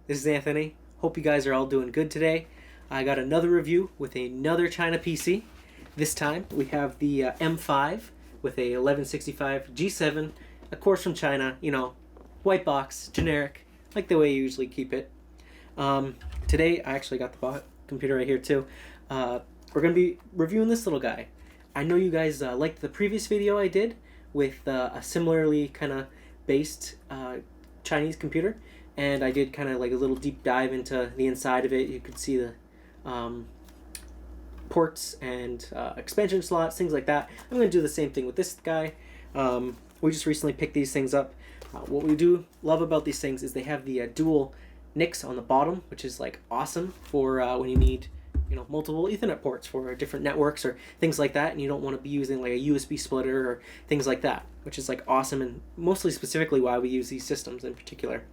This is Anthony. Hope you guys are all doing good today. I got another review with another China PC. This time we have the M5 with a 1165G7, of course from China, white box, generic, like the way you usually keep it. Today I actually got the computer right here too. We're going to be reviewing this little guy. I know you guys liked the previous video I did with a similarly kind of based Chinese computer, and I did kind of like a little deep dive into the inside of it. You could see the ports and expansion slots, things like that. I'm going to do the same thing with this guy. We just recently picked these things up. What we do love about these things is they have the dual NICs on the bottom, which is like awesome for when you need multiple Ethernet ports for different networks or things like that, and you don't want to be using like a USB splitter or things like that, which is like awesome and mostly specifically why we use these systems in particular.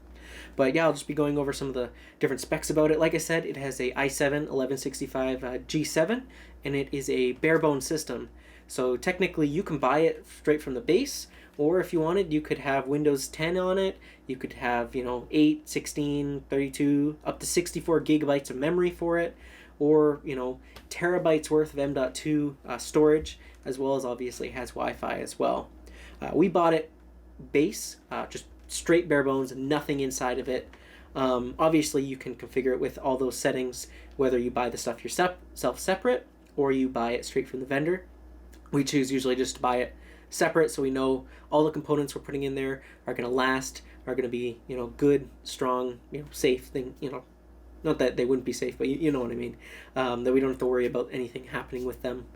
But yeah, I'll just be going over some of the different specs about it. Like I said, it has a i7 1165G7, and it is a bare bones system. So technically you can buy it straight from the base, or if you wanted, you could have Windows 10 on it. You could have 8, 16, 32, up to 64 gigabytes of memory for it, or terabytes worth of M.2 storage, as well as obviously has Wi-Fi as well. We bought it base, just straight bare bones, nothing inside of it. Obviously you can configure it with all those settings, whether you buy the stuff yourself separate or you buy it straight from the vendor. We choose usually just to buy it separate, so we know all the components we're putting in there are going to last, are going to be good, strong, safe thing. Not that they wouldn't be safe, but you know what I mean. That we don't have to worry about anything happening with them.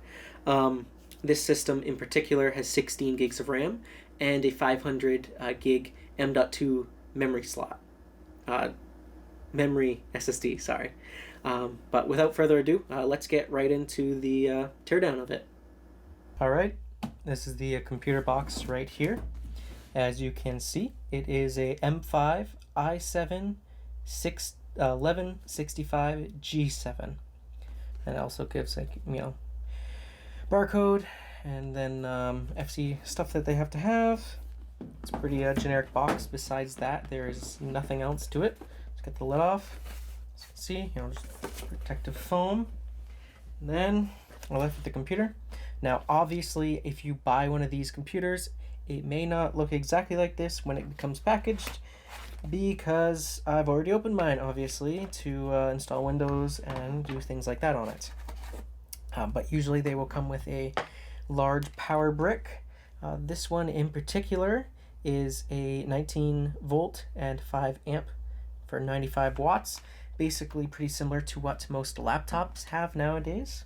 This system in particular has 16 gigs of RAM and a 500 gig M.2 memory slot. Memory SSD, sorry. But without further ado, let's get right into the teardown of it. Alright, this is the computer box right here. As you can see, it is a M5 i7 1165G7, and it also gives barcode and then FC stuff that they have to have. It's a pretty generic box. Besides that, there is nothing else to it. Let's get the lid off. As you can see, just protective foam. And then we're left with the computer. Now, obviously, if you buy one of these computers, it may not look exactly like this when it becomes packaged, because I've already opened mine, obviously, to install Windows and do things like that on it. But usually they will come with a large power brick. This one in particular is a 19 volt and 5 amp for 95 watts. Basically pretty similar to what most laptops have nowadays.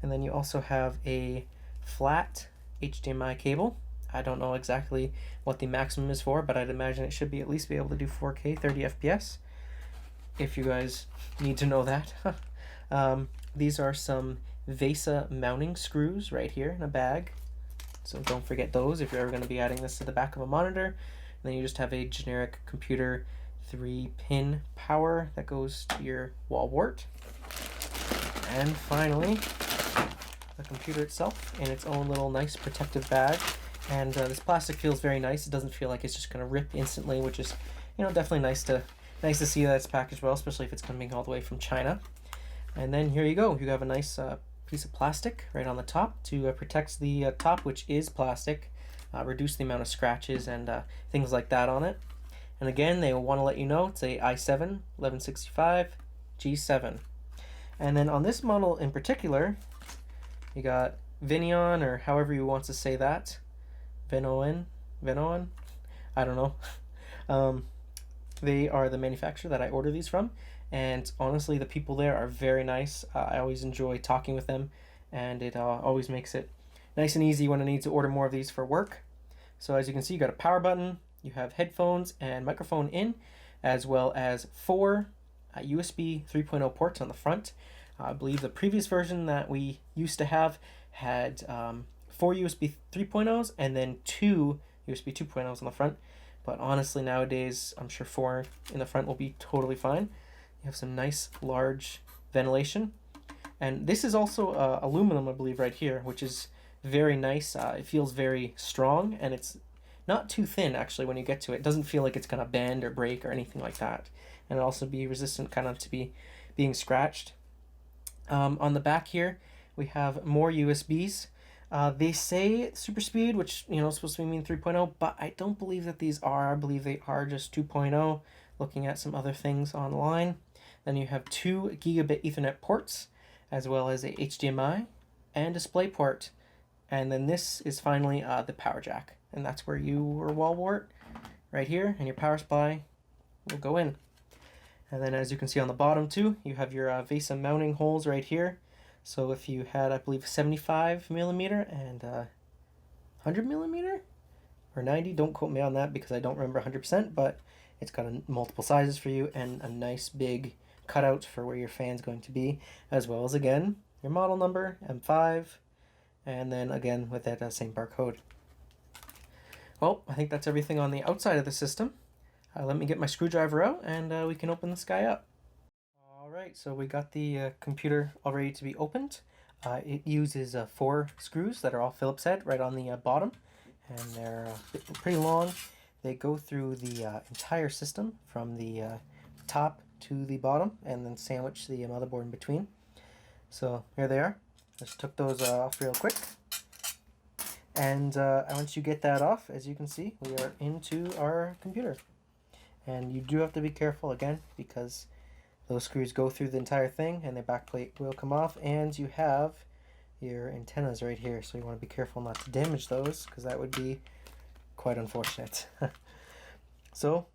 And then you also have a flat HDMI cable. I don't know exactly what the maximum is for, but I'd imagine it should be at least be able to do 4K 30 FPS, if you guys need to know that. These are some VESA mounting screws right here in a bag, so don't forget those if you're ever going to be adding this to the back of a monitor. And then you just have a generic computer 3-pin power that goes to your wall wart. And finally, the computer itself in its own little nice protective bag. And this plastic feels very nice. It doesn't feel like it's just going to rip instantly, which is, definitely nice to see that it's packaged well, especially if it's coming all the way from China. And then here you go. You have a nice piece of plastic right on the top to protect the top, which is plastic, reduce the amount of scratches and things like that on it. And again, they will want to let you know it's a i7 1165G7. And then on this model in particular, you got Vinion, or however you want to say that. Vinoan, I don't know. They are the manufacturer that I order these from, and honestly the people there are very nice. I always enjoy talking with them, and it always makes it nice and easy when I need to order more of these for work. So as you can see, you got a power button, you have headphones and microphone in, as well as 4 USB 3.0 ports on the front. I believe the previous version that we used to have had 4 USB 3.0s and then 2 USB 2.0s on the front. But honestly, nowadays, I'm sure 4 in the front will be totally fine. You have some nice large ventilation. And this is also aluminum, I believe, right here, which is very nice. It feels very strong, and it's not too thin actually when you get to it. It doesn't feel like it's gonna bend or break or anything like that. And it'll also be resistant kind of to being scratched. On the back here, we have more USBs. They say super speed, which is supposed to mean 3.0, but I don't believe that these are. I believe they are just 2.0. Looking at some other things online. Then you have 2 gigabit Ethernet ports, as well as a HDMI and DisplayPort. And then this is finally the power jack, and that's where your wall wart right here, and your power supply will go in. And then as you can see on the bottom too, you have your VESA mounting holes right here. So if you had, I believe, 75 millimeter and 100 millimeter or 90, don't quote me on that because I don't remember 100%, but it's got multiple sizes for you and a nice big cutout for where your fan's going to be, as well as, again, your model number, M5, and then again with that same barcode. Well, I think that's everything on the outside of the system. Let me get my screwdriver out and we can open this guy up. Alright, so we got the computer all ready to be opened. It uses 4 screws that are all Phillips head right on the bottom, and they're pretty long. They go through the entire system from the top to the bottom and then sandwich the motherboard in between. So here they are. Just took those off real quick. And once you get that off, as you can see, we are into our computer. And you do have to be careful again because those screws go through the entire thing and the back plate will come off, and you have your antennas right here, so you want to be careful not to damage those because that would be quite unfortunate. So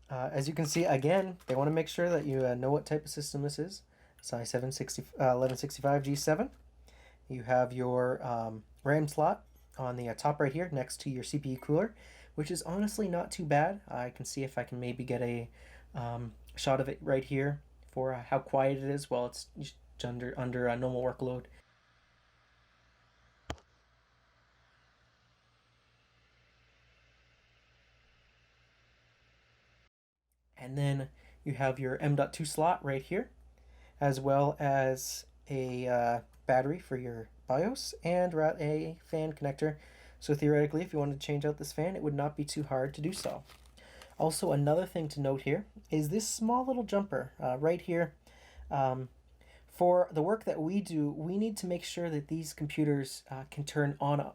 as you can see, again, they want to make sure that you know what type of system this is. It's i7-1165G7. You have your RAM slot on the top right here next to your CPU cooler, which is honestly not too bad. I can see if I can maybe get a shot of it right here for how quiet it is while it's under a normal workload. And then you have your M.2 slot right here, as well as a battery for your BIOS and a fan connector. So theoretically, if you wanted to change out this fan, it would not be too hard to do so. Also, another thing to note here is this small little jumper right here. For the work that we do, we need to make sure that these computers can turn on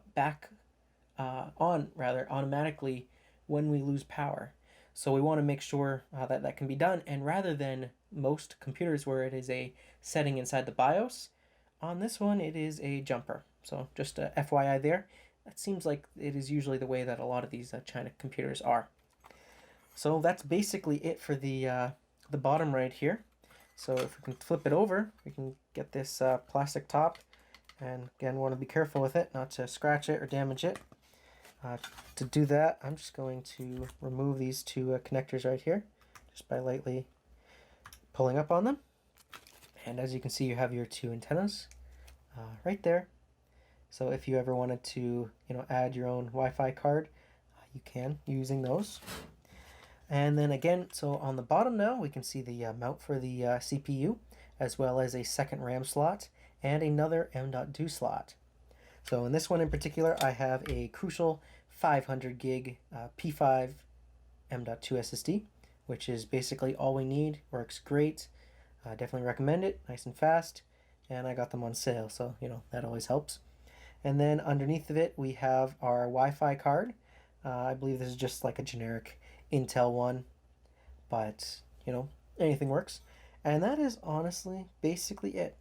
automatically when we lose power. So we want to make sure that that can be done, and rather than most computers where it is a setting inside the BIOS, on this one it is a jumper. So just a FYI there. That seems like it is usually the way that a lot of these China computers are. So that's basically it for the bottom right here. So if we can flip it over, we can get this plastic top, and again, want to be careful with it, not to scratch it or damage it. To do that, I'm just going to remove these 2 connectors right here, just by lightly pulling up on them. And as you can see, you have your 2 antennas right there. So if you ever wanted to, add your own Wi-Fi card, you can using those. And then again, so on the bottom now, we can see the mount for the CPU, as well as a second RAM slot and another M.2 slot. So in this one in particular, I have a Crucial 500 gig P5 M.2 SSD, which is basically all we need. Works great. Definitely recommend it. Nice and fast. And I got them on sale, so that always helps. And then underneath of it, we have our Wi-Fi card. I believe this is just like a generic Intel one, but anything works. And that is honestly basically it.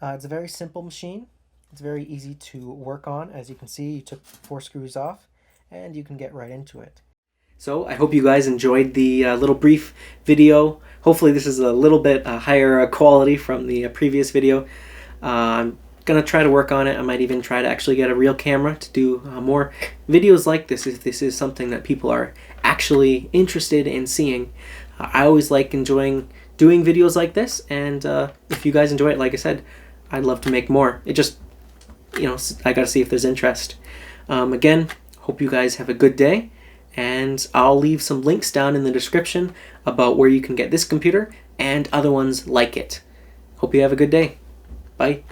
It's a very simple machine. It's very easy to work on. As you can see, you took 4 screws off and you can get right into it. So I hope you guys enjoyed the little brief video. Hopefully this is a little bit higher quality from the previous video. I'm gonna try to work on it. I might even try to actually get a real camera to do more videos like this if this is something that people are actually interested in seeing. I always like enjoying doing videos like this, and if you guys enjoy it, like I said, I'd love to make more. It just, I gotta see if there's interest. Again, hope you guys have a good day, and I'll leave some links down in the description about where you can get this computer and other ones like it. Hope you have a good day. Bye.